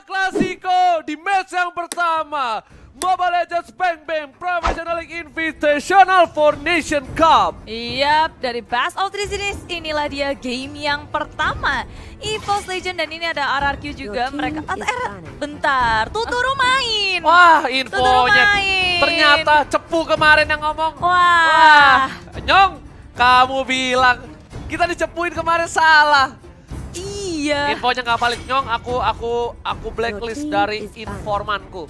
Klasiko di match yang pertama Mobile Legends Bang Bang Professional League Invitational for Nation Cup. Iya, dari Best of Three Series inilah dia game yang pertama. EVOS Legend dan ini ada RRQ juga. Mereka bentar, Tuturu main. Wah, Tuturu infonya main. ternyata Cepu kemarin yang ngomong. Wah. Nyong, kamu bilang kita dicepuin kemarin salah. Iya. Infonya nggak balik, Nyong. Aku blacklist dari informanku.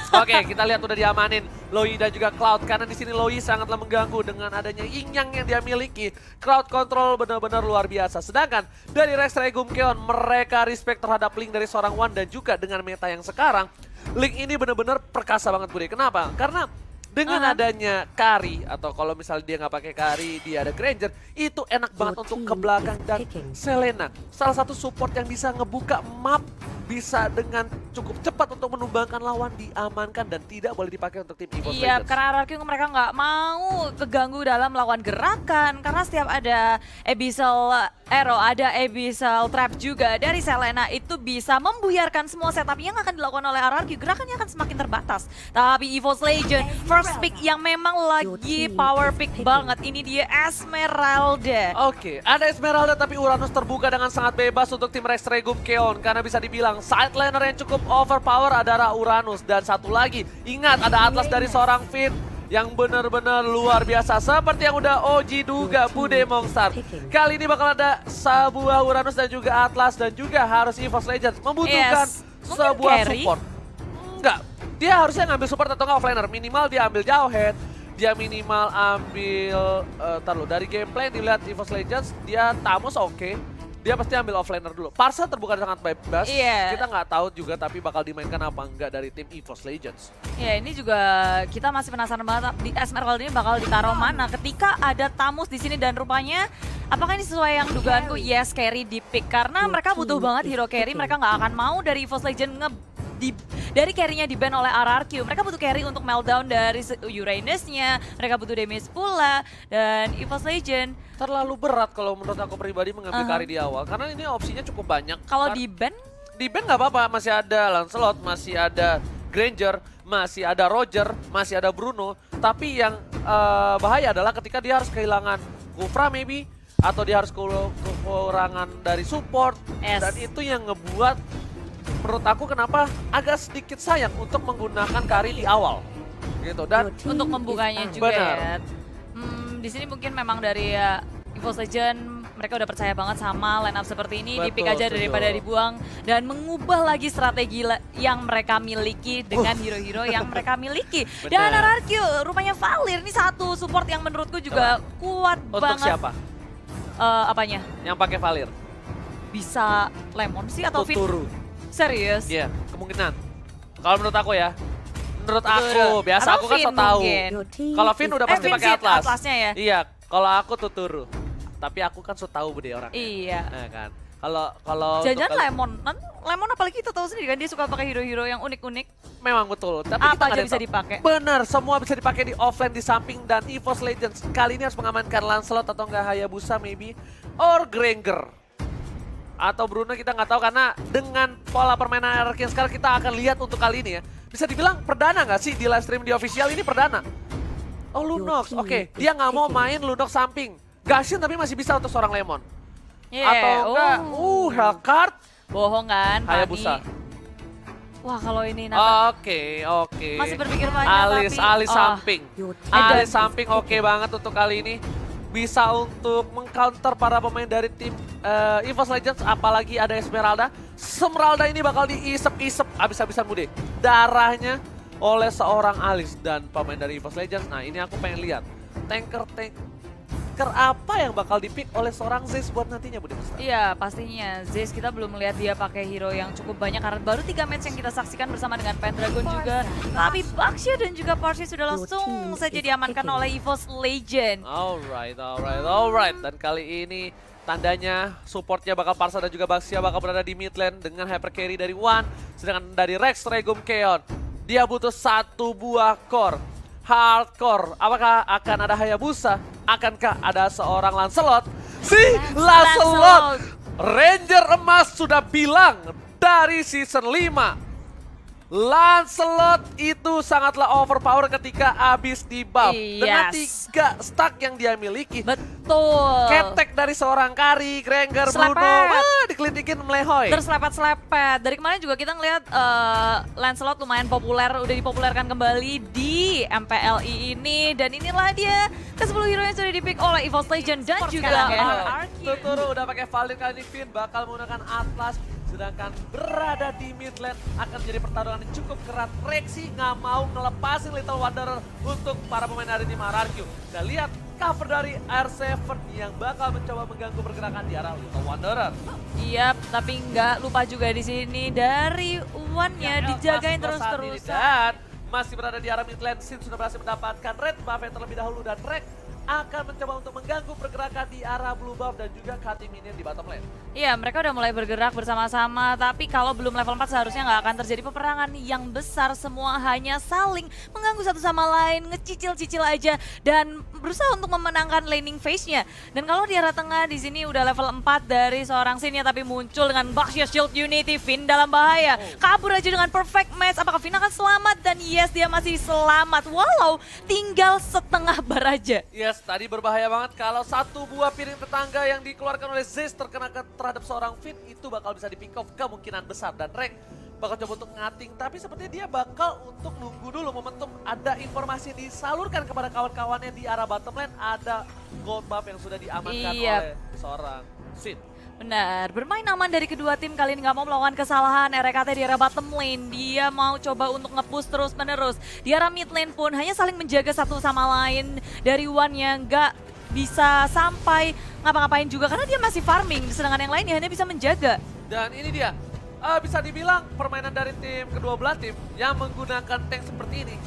Oke, kita lihat udah diamanin Loi dan juga Cloud karena di sini Loi sangatlah mengganggu dengan adanya Yin Yang yang dia miliki. Crowd control benar-benar luar biasa. Sedangkan dari Rex Regum Keon mereka respect terhadap Link dari seorang Wan dan juga dengan meta yang sekarang Link ini benar-benar perkasa banget Budi. Kenapa? Karena dengan adanya Kari atau kalau misalnya dia nggak pakai Kari, dia ada Granger, itu enak banget untuk ke belakang dan Selena. Salah satu support yang bisa ngebuka map, bisa dengan cukup cepat untuk menumbangkan lawan, diamankan dan tidak boleh dipakai untuk tim EVOS Iya, Legends. karena RRQ mereka nggak mau keganggu dalam melawan gerakan. Karena setiap ada Abyssal Arrow, ada Abyssal Trap juga dari Selena itu bisa membuyarkan semua setup yang akan dilakukan oleh RRQ. Gerakannya akan semakin terbatas. Tapi EVOS Legend, first pick yang memang lagi power pick banget. Ini dia Esmeralda. Oke, ada Esmeralda tapi Uranus terbuka dengan sangat bebas untuk tim Rex Regum Keon. Karena bisa dibilang side laner yang cukup overpower adalah Uranus. Dan satu lagi, ingat ada Atlas dari seorang Finn yang benar-benar luar biasa. Seperti yang udah Oji duga, Bude Mongstar. Kali ini bakal ada sebuah Uranus dan juga Atlas dan juga harus EVOS Legends membutuhkan sebuah carry? support. Enggak, dia harusnya ngambil support atau nggak offlaner. Minimal dia ambil jauh head, dia minimal ambil, dari gameplay dilihat EVOS Legends, dia Tamus oke. Dia pasti ambil offlaner dulu. Parsa terbuka sangat bebas, kita nggak tahu juga tapi bakal dimainkan apa enggak dari tim EVOS Legends. Ya ini juga kita masih penasaran banget di Esmeralda ini bakal ditaruh mana ketika ada Tamus di sini dan rupanya apakah ini sesuai yang dugaanku? Yes, carry di pick karena mereka butuh banget hero carry. Mereka nggak akan mau dari EVOS Legend dari carry-nya di-ban oleh RRQ. Mereka butuh carry untuk meltdown dari Uranus-nya. Mereka butuh damage pula. Dan EVOS Legend Terlalu berat kalau menurut aku pribadi mengambil carry di awal. Karena ini opsinya cukup banyak. kalau di-ban? Di-ban nggak apa-apa. Masih ada Lancelot, masih ada Granger, masih ada Roger, masih ada Bruno. Tapi yang bahaya adalah ketika dia harus kehilangan Kufra maybe. Atau dia harus kekurangan dari support. Dan itu yang ngebuat menurut aku kenapa agak sedikit sayang untuk menggunakan Kari di awal gitu dan Untuk membukanya juga ya. Di sini mungkin memang dari EVOS Legend mereka udah percaya banget sama line up seperti ini. Di pick aja daripada dibuang dan mengubah lagi strategi yang mereka miliki dengan hero-hero yang mereka miliki. Dan RRQ rupanya Valir ini satu support yang menurutku juga kuat untuk banget. siapa? Apanya? Yang pakai Valir? Bisa Lemon sih atau Fit? Tuturu. Serius? Iya, kemungkinan. Kalau menurut aku ya. Menurut aku, biasa Atau aku kan Finn so tahu. mungkin. Kalau Finn udah pasti Finn pakai sih Atlas. Atlasnya ya? Iya, kalau aku Tuturu. Tapi aku kan so tahu bude orang. Iya. Nah kan. Kalau Jangan Lemon. Lemon apalagi kita tahu sendiri kan dia suka pakai hero-hero yang unik-unik. memang betul. Tapi Apa kita aja nggak bisa tahu. dipakai. Benar, semua bisa dipakai di offline di samping dan EVOS Legends kali ini harus mengamankan Lancelot atau enggak Hayabusa maybe or Granger. Atau Bruno kita nggak tahu karena dengan pola permainan RRQ yang sekarang kita akan lihat untuk kali ini ya. Bisa dibilang perdana nggak sih di live stream di official ini perdana? Oh Lunox, oke. Dia nggak mau main Lunox samping. Gashin tapi masih bisa untuk seorang Lemon. Atau enggak, Hellcard. Bohong kan, Hayabusa. Pani. Wah kalau ini Nata Oke. masih berpikir banyak Alis samping. Alis Dan- samping oke banget untuk kali ini. Bisa untuk mengcounter para pemain dari tim EVOS Legends. Apalagi ada Esmeralda. Esmeralda ini bakal diisep-isep abis-abisan Bude. Darahnya oleh seorang Alis dan pemain dari EVOS Legends. Nah ini aku pengen lihat. Tanker apa yang bakal dipick oleh seorang Zeus buat nantinya Bude Musta? Iya pastinya, Zeus kita belum melihat dia pakai hero yang cukup banyak karena baru 3 match yang kita saksikan bersama dengan Pendragon juga. Tapi Baxia dan juga Parsi sudah langsung saja diamankan oleh EVOS Legend. Alright. Dan kali ini tandanya supportnya bakal Parsa dan juga Baxia bakal berada di mid lane dengan hyper carry dari Wan. Sedangkan dari Rex Regum Keon, dia butuh satu buah core. Hardcore, apakah akan ada Hayabusa? Akankah ada seorang Lancelot? Lancelot! Ranger emas sudah bilang dari season 5 Lancelot itu sangatlah overpower ketika habis di buff. Dengan Yes. 3 stack yang dia miliki. Betul. Ketek dari seorang Kari, Granger, Selepet. Bruno. Wah, dikelitikin melehoy. Terus lepet-selepet. Dari kemarin juga kita ngeliat Lancelot lumayan populer, udah dipopulerkan kembali di MPLI ini. Dan inilah dia ke-10 hero yang sudah dipick oleh EVOS Legend dan juga Sekarang ya. RRQ. Tuturu udah pakai Valid kali ini, Finn bakal menggunakan Atlas. Sedangkan berada di mid lane akan menjadi pertarungan yang cukup keras. Rexy nggak mau ngelepasin Little Wanderer untuk para pemain dari tim RRQ. Dan lihat cover dari R7 yang bakal mencoba mengganggu pergerakan di arah Little Wanderer. Iya, tapi nggak lupa juga di sini dari One-nya dijagain Masih saat ini terus-terusan. dan masih berada di arah mid lane. Sin sudah berhasil mendapatkan red buff yang terlebih dahulu dan Rek akan mencoba untuk mengganggu pergerakan di arah blue buff dan juga cutting minion di bottom lane. Iya, mereka udah mulai bergerak bersama-sama, tapi kalau belum level 4 seharusnya nggak akan terjadi peperangan yang besar. Semua hanya saling mengganggu satu sama lain, ngecicil-cicil aja, dan berusaha untuk memenangkan laning phase-nya. Dan kalau di arah tengah di sini udah level 4 dari seorang Sin ya, tapi muncul dengan Baxia Shield Unity, Finn dalam bahaya. Kabur aja dengan perfect match, apakah Finn akan selamat? Dan yes, dia masih selamat, walau tinggal setengah bar aja. Yes, tadi berbahaya banget kalau satu buah piring tetangga yang dikeluarkan oleh Zeus terkena terhadap seorang Finn itu bakal bisa di pick off kemungkinan besar. Dan Rek bakal coba untuk ngating, tapi sepertinya dia bakal untuk nunggu dulu momentum ada informasi disalurkan kepada kawan-kawannya di arah bottom lane. Ada gold buff yang sudah diamankan Iya. oleh seorang Sin. Benar, bermain aman dari kedua tim kali ini nggak mau melakukan kesalahan. RKT di arah bottom lane, dia mau coba untuk nge-push terus menerus. Di arah mid lane pun hanya saling menjaga satu sama lain. Dari One yang nggak bisa sampai ngapa-ngapain juga karena dia masih farming, sedangkan yang lainnya hanya bisa menjaga. Dan ini dia, bisa dibilang permainan dari tim kedua belah tim yang menggunakan tank seperti ini.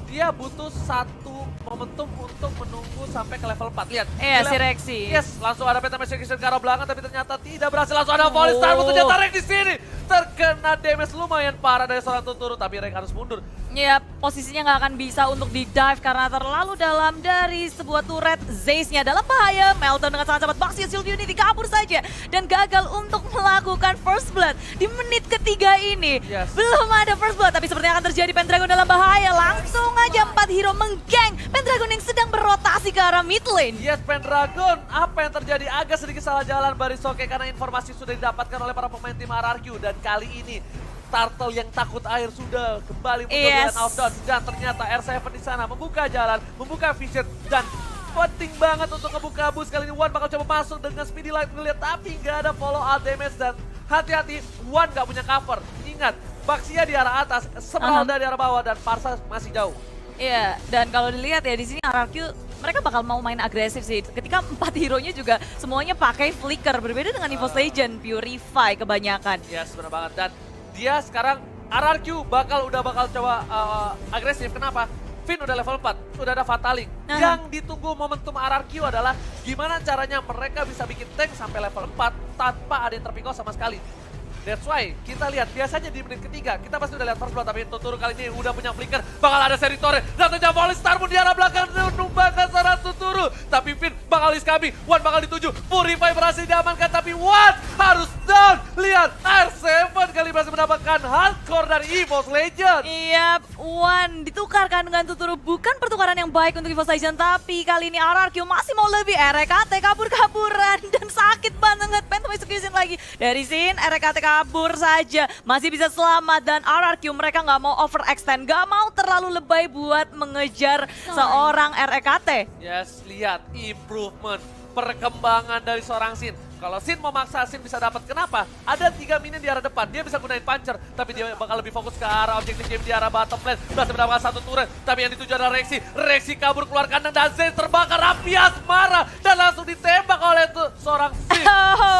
Dia butuh satu momentum untuk menunggu sampai ke level 4. Lihat. Iya, di si level- Rexy. Yes, langsung ada Penta Execution ke arah belakang tapi ternyata tidak berhasil. Langsung ada volley star, ternyata Rex di sini. Terkena damage lumayan parah dari seorang Tuturu tapi Rex harus mundur. Ya, posisinya nggak akan bisa untuk di-dive karena terlalu dalam dari sebuah turret. Zeus-nya dalam bahaya, Meltdown dengan sangat cepat. Baxia Shield Unity kabur saja dan gagal untuk melakukan first blood di menit ketiga ini. Yes. Belum ada first blood, tapi sepertinya akan terjadi. Pendragon dalam bahaya, langsung aja 4 hero menggeng Pendragon yang sedang berotasi ke arah mid lane. Yes, Pendragon, apa yang terjadi? Agak sedikit salah jalan Barisoke karena informasi sudah didapatkan oleh para pemain tim RRQ. Dan kali ini Turtle yang takut air sudah kembali muncul Yes. dengan outdown. Dan ternyata R7 di sana membuka jalan, membuka vision. Dan penting banget untuk ngebuka bus. Kali ini One bakal coba masuk dengan speedy light ngeliat. Tapi nggak ada follow out damage. Dan hati-hati, One nggak punya cover. Ingat, Baxia di arah atas, Esmeralda di arah bawah, dan Parsa masih jauh. Iya, dan kalau dilihat ya di sini RRQ mereka bakal mau main agresif sih. Ketika 4 hero-nya juga semuanya pakai flicker, berbeda dengan EVOS Legend, Purify kebanyakan. Yes, benar banget. Dan dia sekarang RRQ udah bakal coba agresif. Kenapa? Finn udah level 4, udah ada Fataling. Aha. Yang ditunggu momentum RRQ adalah gimana caranya mereka bisa bikin tank sampai level 4 tanpa ada yang terpikau sama sekali. That's why kita lihat biasanya di menit ketiga kita pasti udah lihat first blood, tapi Tuturu kali ini udah punya flicker, bakal ada seri torre dan ternyata volley star pun di arah belakang menumbangkan seorang Tuturu, tapi Finn bakal diskabi, One bakal dituju, Purify berhasil diamankan tapi One harus down. Lihat R7 kali berhasil mendapatkan hardcore dari EVOS Legend. Iya, One ditukarkan dengan Tuturu, bukan pertukaran yang baik untuk EVOS Legend, tapi kali ini RRQ masih mau lebih. RKT kabur-kaburan dan sakit banget. Phantom Execution lagi dari Sin. RKT kabur saja, masih bisa selamat. Dan RRQ mereka nggak mau overextend, nggak mau terlalu lebay buat mengejar seorang RKT. Yes, lihat improvement, perkembangan dari seorang Sin. Kalau Sin memaksa, Sin bisa dapat. Kenapa? Ada 3 minion di arah depan, dia bisa gunain puncher, tapi dia bakal lebih fokus ke arah objektif game di arah bottom lane. Berhasil mendapatkan 1 turret, tapi yang dituju adalah Rexy. Rexy kabur keluar kandang dan Zen terbakar. Rapias marah dan langsung ditembak oleh seorang Sin.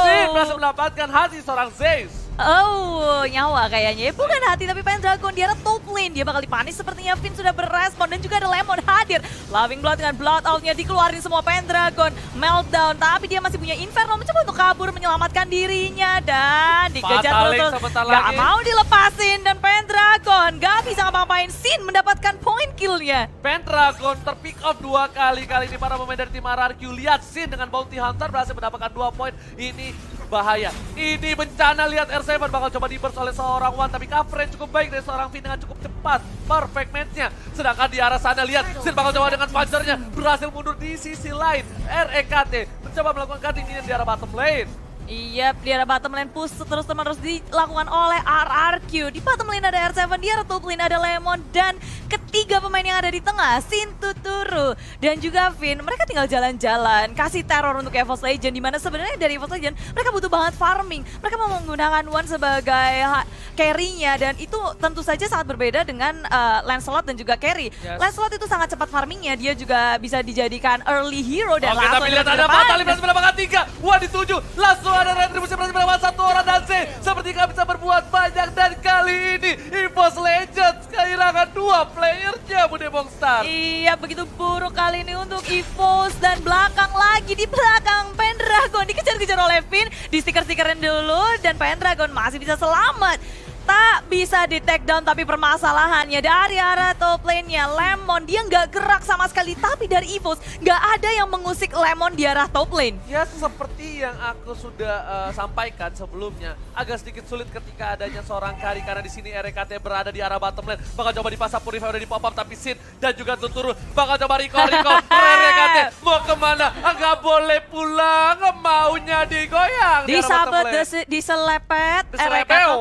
Sin berhasil mendapatkan hati seorang Zeus. Oh, nyawa kayaknya. Bukan hati tapi Pendragon di arah top lane. Dia bakal dipanis sepertinya. Finn sudah berespon dan juga ada Lemon hadir. Loving Blood dengan Blood Out-nya dikeluarin semua Pendragon. Meltdown, tapi dia masih punya Inferno mencoba untuk kabur menyelamatkan dirinya. Dan dikejar Fataling terus. sebentar Gak lagi. mau dilepasin dan Pendragon gak bisa ngapa-ngapain. Sin mendapatkan point kill-nya. Pendragon terpick off 2 kali. Kali ini para pemain dari tim RRQ. Lihat Sin dengan Bounty Hunter berhasil mendapatkan 2 poin. Ini bahaya. Ini bencana, lihat R7 bakal coba di-burst oleh seorang Wan, tapi coverage cukup baik dari seorang Finn dengan cukup cepat. Perfect match-nya. Sedangkan di arah sana lihat, Sin bakal coba dengan pancernya, berhasil mundur di sisi lain. REKT mencoba melakukan cutting minion di arah bottom lane. Iya, di arah bottom lane push terus-menerus dilakukan oleh RRQ. Di bottom lane ada R7, di arah top lane ada Lemon, dan ketiga pemain yang ada di tengah, Sin, Tuturu, dan juga Finn. Mereka tinggal jalan-jalan, kasih teror untuk EVOS Legend, dimana sebenarnya dari EVOS Legend mereka butuh banget farming. Mereka mau menggunakan Wan sebagai carry-nya, dan itu tentu saja sangat berbeda dengan Lancelot dan juga carry. Yes. Lancelot itu sangat cepat farmingnya, dia juga bisa dijadikan early hero dan Oke, langsung tapi lihat ke ada depan. Fatali berhasil mendapatkan 3. Wah, dituju. Langsung ada retribusi berhasil mendapatkan 1 orang dan Z. Seperti nggak bisa berbuat banyak, dan kali ini EVOS Legends kehilangan 2 playernya, Bude Mongstar. Iya, begitu buruk kali ini untuk EVOS, dan belakang lagi, di belakang Pendragon dikejar-kejar oleh Finn, di stiker-stikerin dulu, dan Pendragon masih bisa selamat. Tak bisa di take down, tapi permasalahannya dari arah top lane-nya Lemon, dia nggak gerak sama sekali, tapi dari EVOS nggak ada yang mengusik Lemon di arah top lane. Ya, seperti yang aku sudah sampaikan sebelumnya, agak sedikit sulit ketika adanya seorang carry, karena di sini RKT berada di arah bottom lane. Bakal coba dipasang Purify, udah di pop up, tapi Sin dan juga Tuturu bakal coba recall. RKT mau kemana? Nggak boleh pulang, maunya digoyang. Disabet, diselepet, RKT Diselepeo.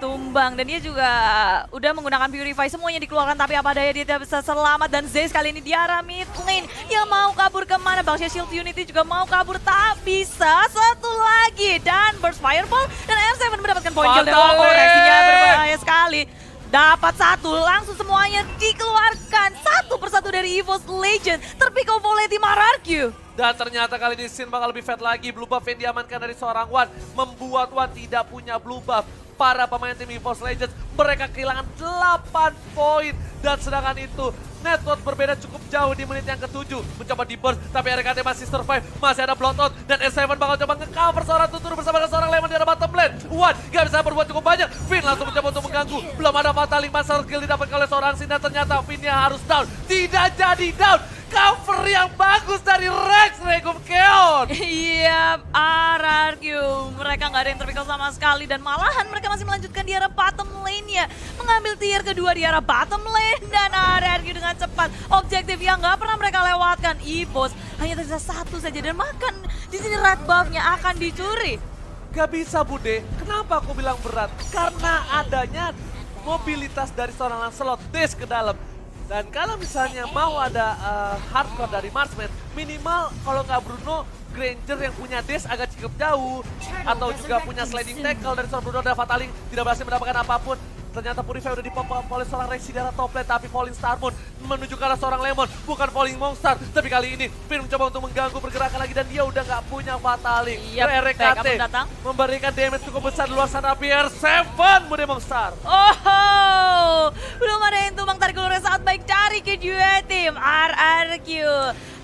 tumbang, dan dia juga udah menggunakan Purify, semuanya dikeluarkan, tapi apa daya dia tidak bisa selamat. Dan Zayce kali ini di arah mid lane, yang mau kabur kemana? Bangsa Shield Unity juga mau kabur, tak bisa. Satu lagi, dan Burst Fireball, dan R7 mendapatkan poin kill. Fatale. Koreksinya berbahaya sekali. Dapat 1, langsung semuanya dikeluarkan. Satu persatu dari EVOS Legend, terpick off oleh tim RRQ. Dan ternyata kali ini Sin bakal lebih fat lagi. Blue buff yang diamankan dari seorang Wan membuat Wan tidak punya blue buff. Para pemain tim EVOS Legends, mereka kehilangan 8 poin. Dan sedangkan itu, network berbeda cukup jauh di menit yang ke-7. Mencoba di burst, tapi RKT masih survive. Masih ada bloodout, dan S7 bakal coba nge-cover seorang Tuturu bersama dengan seorang Lemon di arah bottom lane. Wan gak bisa berbuat cukup banyak. Finn langsung mencoba untuk mengganggu. Belum ada Fatali, master skill didapatkan oleh seorang Sin, dan ternyata Finnnya harus down. Tidak jadi down. Cover yang bagus dari Rex Regum Keon. Iya, RRQ. Mereka nggak ada yang terpickle sama sekali, dan malahan mereka masih melanjutkan di arah bottom lane-nya. Mengambil tier kedua di arah bottom lane, dan RRQ dengan cepat. Objektif yang nggak pernah mereka lewatkan. EVOS hanya tersisa 1 saja, dan makan di sini red buff-nya akan dicuri. Gak bisa, Bude. Kenapa aku bilang berat? Karena adanya mobilitas dari seorang Lancelot dash ke dalam. Dan kalau misalnya mau ada hardcore dari Marksman, minimal kalau nggak Bruno, Granger yang punya dash agak cukup jauh, atau juga punya sliding tackle dari seorang Bruno dan Fatali tidak berhasil mendapatkan apapun. Ternyata Purify udah dipop up oleh seorang Rexy di arah top lane, tapi Falling Star Moon menuju ke arah seorang Lemon, bukan Falling Monster. Tapi kali ini Finn mencoba untuk mengganggu pergerakan lagi, dan dia udah nggak punya Fatali. Yap, RKT backup datang. memberikan damage cukup besar di luar sana, BR7 Bude Monster. Oh, belum ada yang tumbang, tarik ulurnya sangat baik dari kedua tim RRQ.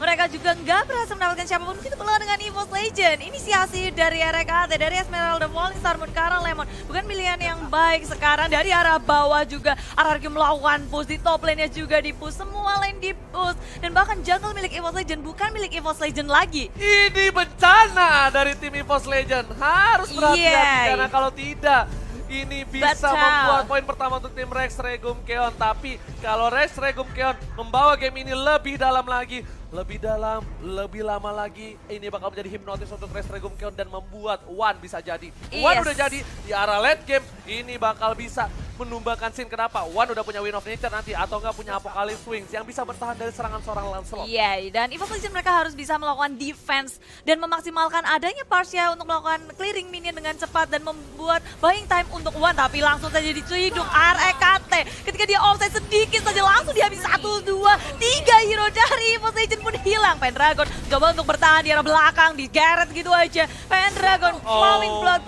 Mereka juga nggak berhasil mendapatkan siapapun, begitu pula dengan EVOS Legend. Inisiasi dari RKT, dari Esmeralda, Falling Star Moon, ke arah Lemon. Bukan pilihan yang baik sekarang. Dari arah bawah juga RRQ melakukan push, di top lane-nya juga di-push, semua lane di-push. Dan bahkan jungle milik EVOS Legend bukan milik EVOS Legend lagi. Ini bencana dari tim EVOS Legend. Harus berhati-hati, karena kalau tidak, ini bisa membuat poin pertama untuk tim Rex Regum Keon. Tapi kalau Rex Regum Keon membawa game ini lebih dalam lagi, lebih dalam, lebih lama lagi, ini bakal menjadi hipnotis untuk Rex Regum Keon dan membuat Wan bisa jadi. Wan udah jadi di arah late game, ini bakal bisa menumbangkan Sin. Kenapa? Wan udah punya Wind of Nature nanti, atau nggak punya Apocalypse Wings yang bisa bertahan dari serangan seorang Lancelot. Iya, dan EVOS Legend mereka harus bisa melakukan defense dan memaksimalkan adanya Parsia untuk melakukan clearing minion dengan cepat dan membuat buying time untuk Wan. Tapi langsung saja diciduk RKT. Ketika dia offside sedikit saja, langsung dihabis 1, 2, 3 hero dari EVOS Legend pun hilang. Pendragon coba untuk bertahan di arah belakang, digeret gitu aja. Pendragon flowing blood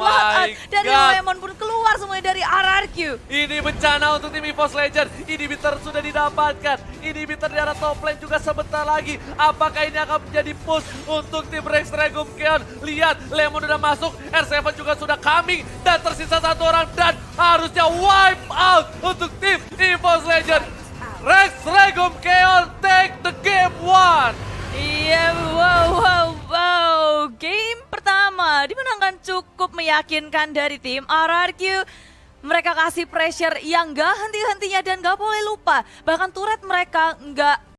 dan Lemon pun keluar semuanya dari RRQ. Ini bencana untuk tim EVOS Legend. Inhibitor sudah didapatkan. Inhibitor di arah top lane juga sebentar lagi. Apakah ini akan menjadi push untuk tim Rex Regum Keon? Lihat, Lemon udah masuk, R7 juga sudah coming, dan tersisa 1 orang, dan harusnya wipe out untuk tim EVOS Legend. Rex Regum Keon take the game 1. Iya, wow. Game pertama pertama dimenangkan cukup meyakinkan dari tim RRQ. Mereka kasih pressure yang gak henti-hentinya dan gak boleh lupa. Bahkan turret mereka nggak